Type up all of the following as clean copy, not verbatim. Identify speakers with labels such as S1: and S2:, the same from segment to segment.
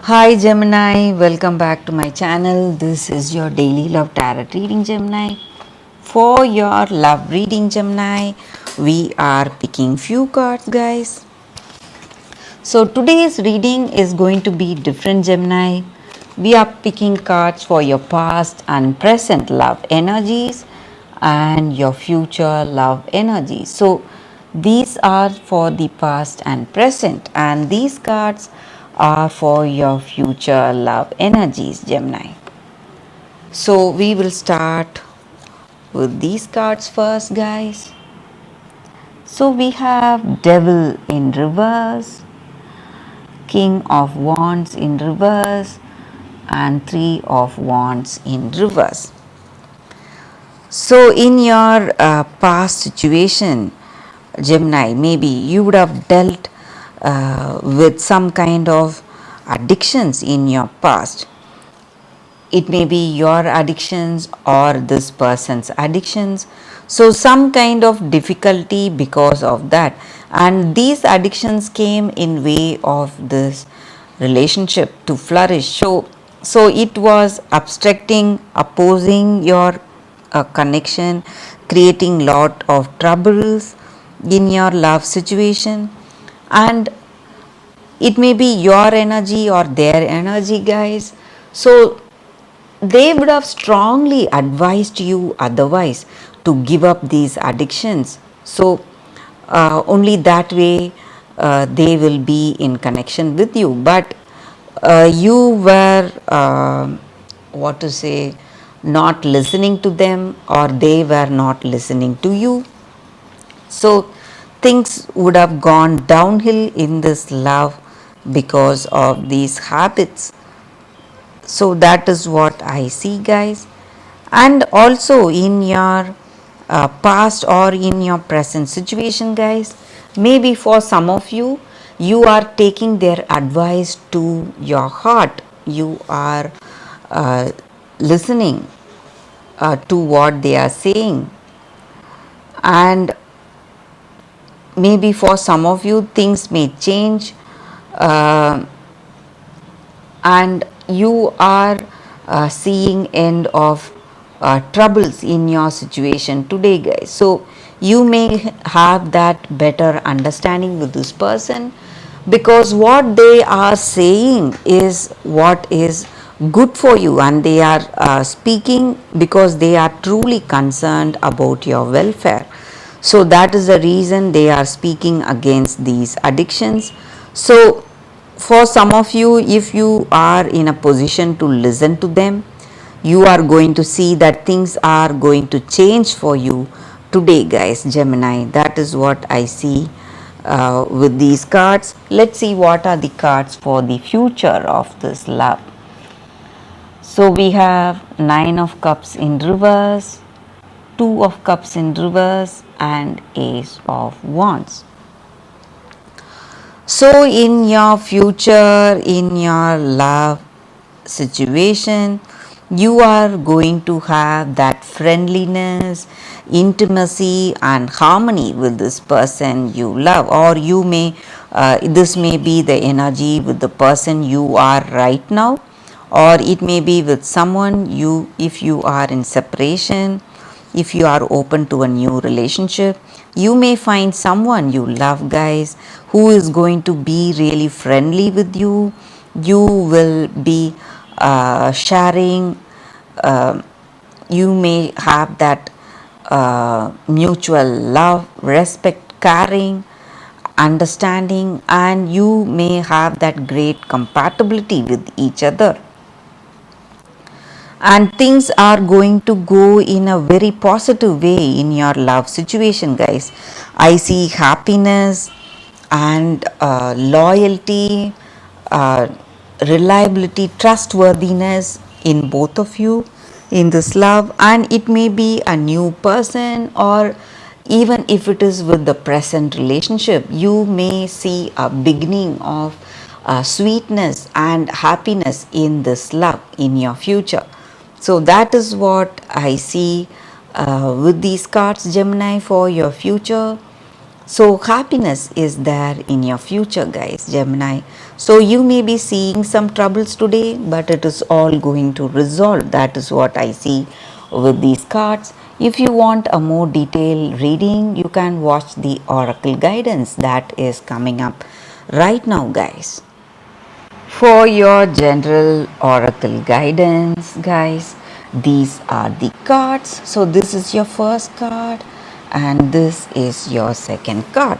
S1: Hi Gemini, welcome back to my channel. This is your daily love tarot reading, Gemini. For your love reading, Gemini, we are picking few cards, guys. So today's reading is going to be different, Gemini. We are picking cards for your past and present love energies and your future love energies. So these are for the past and present, and these cards are for your future love energies, Gemini. So we will start with these cards first, guys. So we have Devil in reverse, King of Wands in reverse, and Three of Wands in reverse. So, in your past situation, Gemini, maybe you would have dealt with some kind of addictions in your past. It may be your addictions or this person's addictions. So, some kind of difficulty because of that, and these addictions came in way of this relationship to flourish. So it was obstructing, opposing your connection, creating lot of troubles in your love situation, and it may be your energy or their energy, guys. So they would have strongly advised you otherwise to give up these addictions. So only that way they will be in connection with you. But you were what to say, not listening to them, or they were not listening to you. So things would have gone downhill in this love because of these habits. So that is what I see, guys. And also in your past or in your present situation, guys, maybe for some of you, you are taking their advice to your heart. You are uh, listening to what they are saying, and maybe for some of you things may change, uh, and you are seeing end of troubles in your situation today, guys. So you may have that better understanding with this person, because what they are saying is what is good for you, and they are speaking because they are truly concerned about your welfare. So that is the reason they are speaking against these addictions. So for some of you, if you are in a position to listen to them, you are going to see that things are going to change for you today, guys. Gemini, that is what I see with these cards. Let's see what are the cards for the future of this love. So we have Nine of Cups in reverse, Two of Cups in reverse, and Ace of Wands. So, in your future, in your love situation, you are going to have that friendliness, intimacy, and harmony with this person you love, or you may, this may be the energy with the person you are right now, or it may be with someone you, if you are in separation, if you are open to a new relationship, you may find someone you love, guys, who is going to be really friendly with you. You will be sharing, uh, you may have that mutual love, respect, caring, understanding, and you may have that great compatibility with each other, and things are going to go in a very positive way in your love situation, guys. I see happiness and loyalty, uh, reliability, trustworthiness in both of you in this love, and it may be a new person, or even if it is with the present relationship, you may see a beginning of sweetness and happiness in this love in your future. So that is what I see with these cards, Gemini, for your future. So happiness is there in your future, guys, Gemini. So you may be seeing some troubles today, but it is all going to resolve. That is what I see with these cards. If you want a more detailed reading, you can watch the oracle guidance that is coming up right now, guys. For your general oracle guidance, guys, these are the cards. So this is your first card and this is your second card.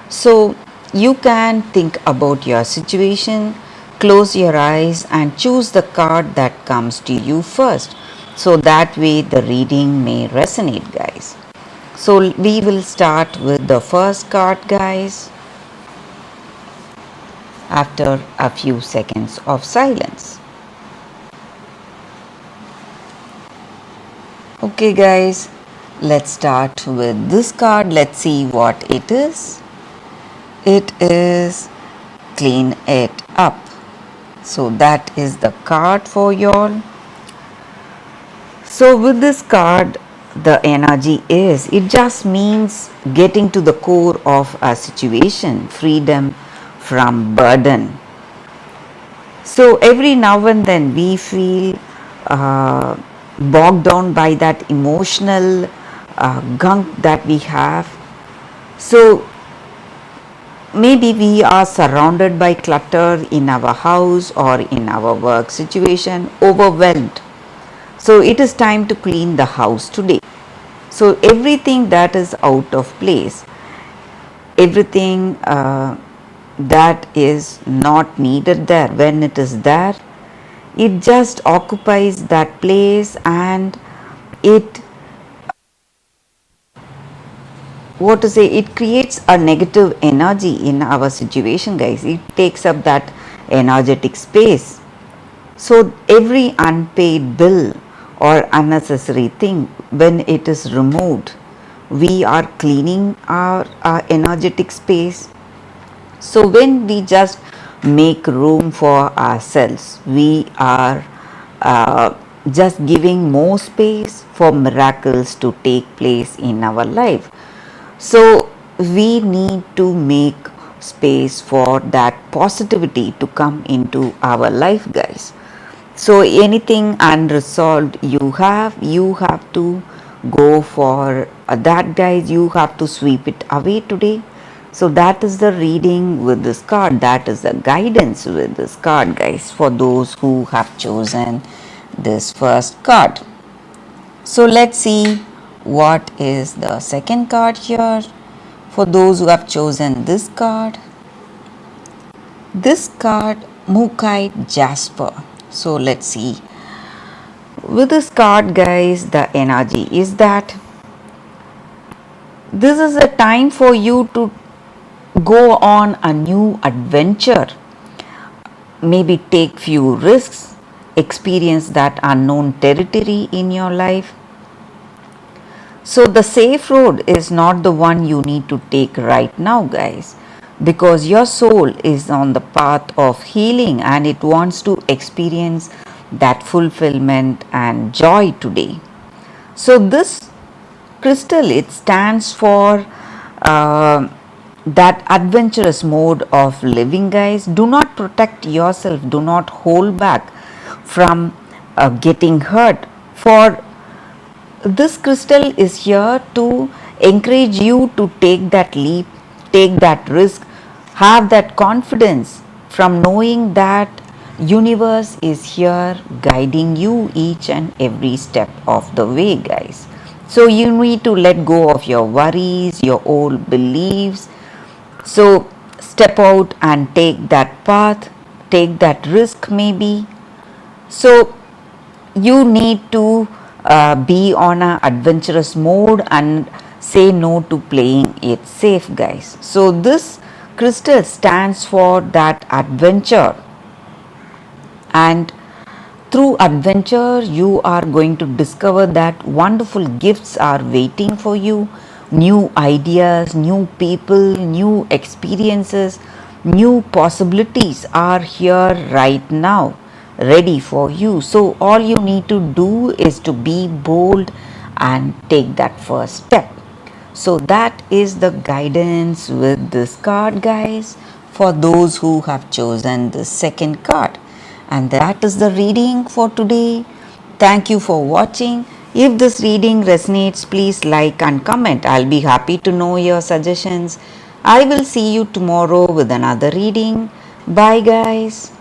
S1: So you can think about your situation, close your eyes and choose the card that comes to you first. So that way the reading may resonate, guys. So we will start with the first card, guys, after a few seconds of silence. Okay, guys, let's start with this card. Let's see what it is. It is clean it up. So that is the card for y'all. So with this card, the energy is, it just means getting to the core of a situation, freedom from burden. So every now and then we feel bogged down by that emotional gunk that we have. So maybe we are surrounded by clutter in our house or in our work situation, overwhelmed. So it is time to clean the house today. So everything that is out of place, everything that is not needed there, when it is there, it just occupies that place and it, what to say, it creates a negative energy in our situation, guys. It takes up that energetic space. So every unpaid bill or unnecessary thing, when it is removed, we are cleaning our energetic space. So when we just make room for ourselves, we are just giving more space for miracles to take place in our life. So we need to make space for that positivity to come into our life, guys. So anything unresolved you have to go for that, guys. You have to sweep it away today. So that is the reading with this card. That is the guidance with this card, guys, for those who have chosen this first card. So let's see what is the second card here for those who have chosen this card. This card, Mookaite Jasper. So let's see. With this card, guys, the energy is that this is a time for you to go on a new adventure. Maybe take few risks, experience that unknown territory in your life. So the safe road is not the one you need to take right now, guys, because your soul is on the path of healing and it wants to experience that fulfillment and joy today. So this crystal, it stands for that adventurous mode of living, guys. Do not protect yourself, do not hold back from getting hurt, for this crystal is here to encourage you to take that leap, take that risk, have that confidence from knowing that universe is here guiding you each and every step of the way, guys. So you need to let go of your worries, your old beliefs. So step out and take that path, take that risk maybe. So you need to be on a adventurous mode and say no to playing it safe, guys. So this crystal stands for that adventure, and through adventure you are going to discover that wonderful gifts are waiting for you, new ideas, new people, new experiences, new possibilities are here right now ready for you. So all you need to do is to be bold and take that first step. So that is the guidance with this card, guys, for those who have chosen the second card. And that is the reading for today. Thank you for watching. If this reading resonates, please like and comment. I'll be happy to know your suggestions. I will see you tomorrow with another reading. Bye, guys.